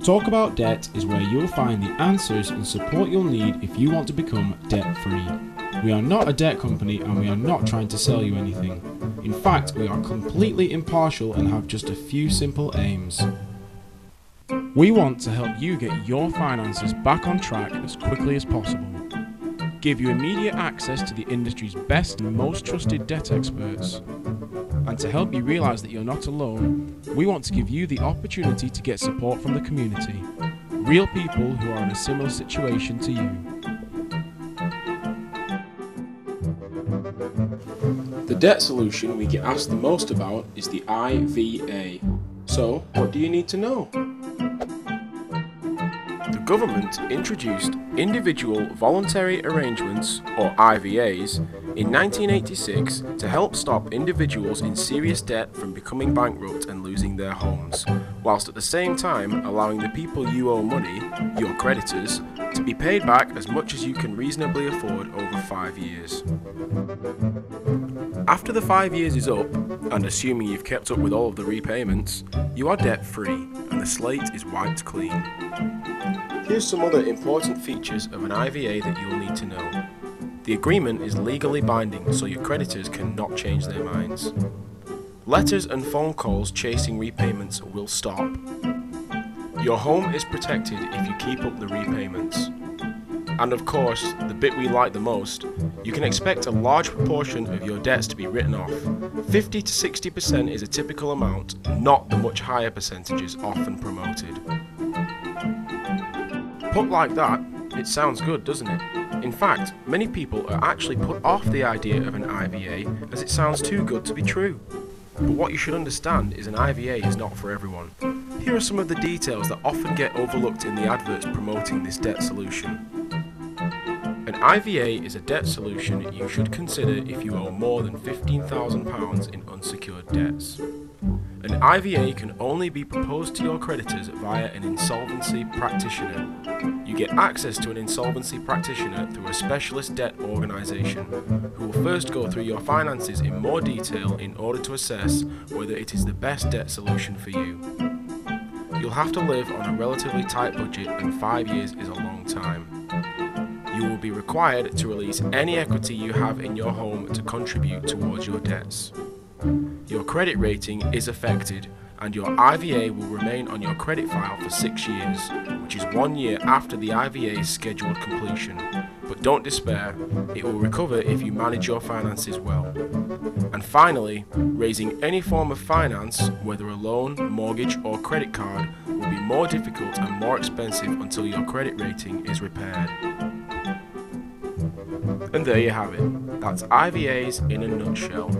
Talk About Debt is where you'll find the answers and support you'll need if you want to become debt-free. We are not a debt company and we are not trying to sell you anything. In fact, we are completely impartial and have just a few simple aims. We want to help you get your finances back on track as quickly as possible. Give you immediate access to the industry's best and most trusted debt experts. And to help you realise that you're not alone, we want to give you the opportunity to get support from the community. Real people who are in a similar situation to you. The debt solution we get asked the most about is the IVA. So, what do you need to know? The government introduced Individual Voluntary Arrangements, or IVAs, in 1986 to help stop individuals in serious debt from becoming bankrupt and losing their homes, whilst at the same time allowing the people you owe money, your creditors, to be paid back as much as you can reasonably afford over 5 years. After the 5 years is up, and assuming you've kept up with all of the repayments, you are debt-free and the slate is wiped clean. Here's some other important features of an IVA that you'll need to know. The agreement is legally binding, so your creditors cannot change their minds. Letters and phone calls chasing repayments will stop. Your home is protected if you keep up the repayments. And of course, the bit we like the most, you can expect a large proportion of your debts to be written off. 50 to 60% is a typical amount, not the much higher percentages often promoted. Put like that, it sounds good, doesn't it? In fact, many people are actually put off the idea of an IVA as it sounds too good to be true. But what you should understand is an IVA is not for everyone. Here are some of the details that often get overlooked in the adverts promoting this debt solution. An IVA is a debt solution you should consider if you owe more than £15,000 in unsecured debts. An IVA can only be proposed to your creditors via an insolvency practitioner. You get access to an insolvency practitioner through a specialist debt organisation who will first go through your finances in more detail in order to assess whether it is the best debt solution for you. You'll have to live on a relatively tight budget and 5 years is a long time. You will be required to release any equity you have in your home to contribute towards your debts. Your credit rating is affected and your IVA will remain on your credit file for 6 years, which is 1 year after the IVA's scheduled completion. But don't despair, it will recover if you manage your finances well. And finally, raising any form of finance, whether a loan, mortgage or credit card, will be more difficult and more expensive until your credit rating is repaired. And there you have it. That's IVAs in a nutshell.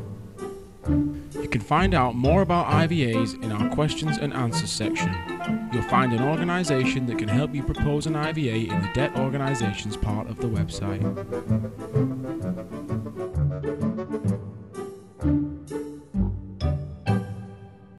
You can find out more about IVAs in our questions and answers section. You'll find an organisation that can help you propose an IVA in the debt organisations part of the website.